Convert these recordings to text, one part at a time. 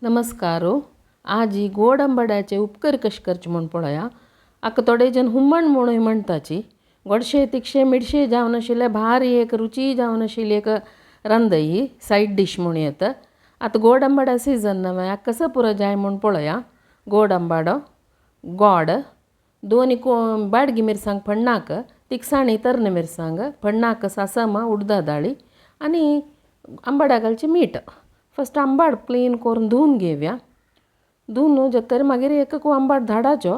नमस्कार. आज ही गोड आंबाड्याचे उपकर कशे करचे म्हूण पळया. आका थोडे जन हुमण म्हणून म्हणटाची. गोडशे तिखशे मिठशे जावन आशिल्ले भारी एक रुची जावन आशिल्ली एक रांद ही सायड डीश म्हणून येता. आतां गोड आंबाडा सीजन नवे हाका कसो पुरो जाय म्हूण पळया. गोड आंबाडो, गोड, 2 बाडगी मिरसांग फण्णाक, तिखसाणी तर्ण मिरसांग, फण्णाक सासम उडदा दाळी आनी आंबाड्या घालचे मीठ. फस्ट आंबाड क्लीन करून धुवन घेवया. धुवन तर मागीर एक आंबाड धाडाचो.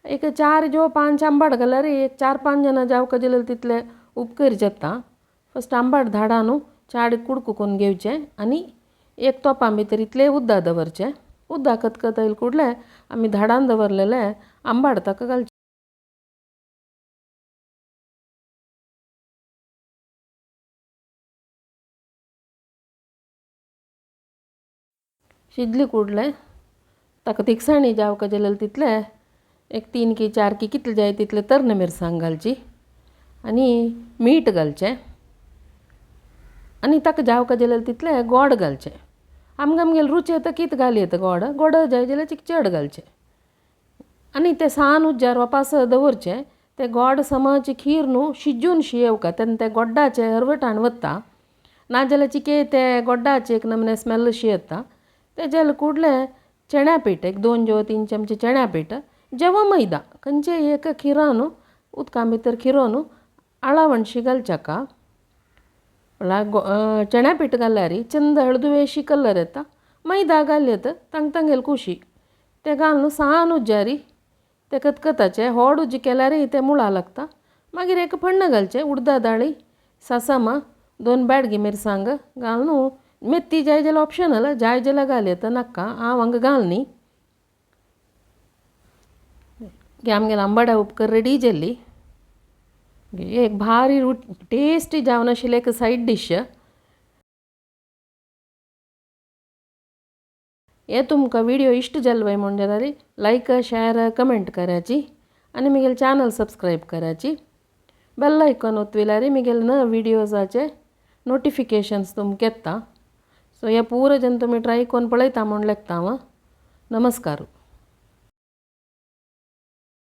एक 4-5 आंबाड घाल्यार एक 4-5 जाणां जावका जाल्यार तितले उपकर जाता. फस्ट आंबाड धाडा न्हू चाड कुडको करून घेवचें आनी एक तोपा भितर इतले उदक दवरचें. उदक खतखत येयले कुडले आमी धाडान दवरलेले आंबाड ताका घालचे. शिजली कुडले ताका तिखसाणी जावका जाल्यार तितले एक 3 की 4 की कितले जाय तितले तर्ण मिरसांग घालची आनी मीठ घालचें आनी ताका जावका जाल्यार तितले गोड घालचें. आमगेले रुची आतां कितें घाली येता गोड जाय जाल्यार चड घालचें आनी तें सान उज्जार वापास दवरचें. तें गोड समज खीर न्हू शिजून येवका तेन्ना तें गोड्डाचें हरवटान वता. नाजाल्यार चिके तें गोड्डाचें एक नमने स्मेल अशी येता. तें जालें कुडले चण्या पीठ एक 2-3 चमचे चण्या पीठ जेवा मैदा खंयचे एक खिरान उदका भितर खिरोन आळावणशी घालचाका. चण्या पीठ घाल्यार चंद हळदुवेशी कलर येता. मैदा घालयत तंग कुशी तें घालून सान उज्जारी तें खतखताचें व्हड उज्ज केल्यार तें मुळा लागता. मागीर एक फण्ण घालचें उडदा दाळी सासम 2 बाडगी मिरसांग घालून मेथी जाय जाल्यार ऑप्शनल जाय जाल्यार घालयत नाका हांव हांगा घालनी. आमगेले आंबाड्या उपकर रेडी जाल्ली. एक भारी टेस्टी जावन आशिल्लें एक सायड डीश. हे तुमकां व्हिडिओ इश्ट जालो म्हण जाल्यार लायक शेअर कमेंट कराची आनी म्हगेलें चॅनल सबस्क्रायब कराची. बेल आयकॉन ओतविल्यार म्हगेले न व्हिडिओजाचे नोटिफिकेशन्स तुमकां येता. सो हे पूर जन तुमी ट्राय करून पळयता म्हूण लेखता हांव. नमस्कार.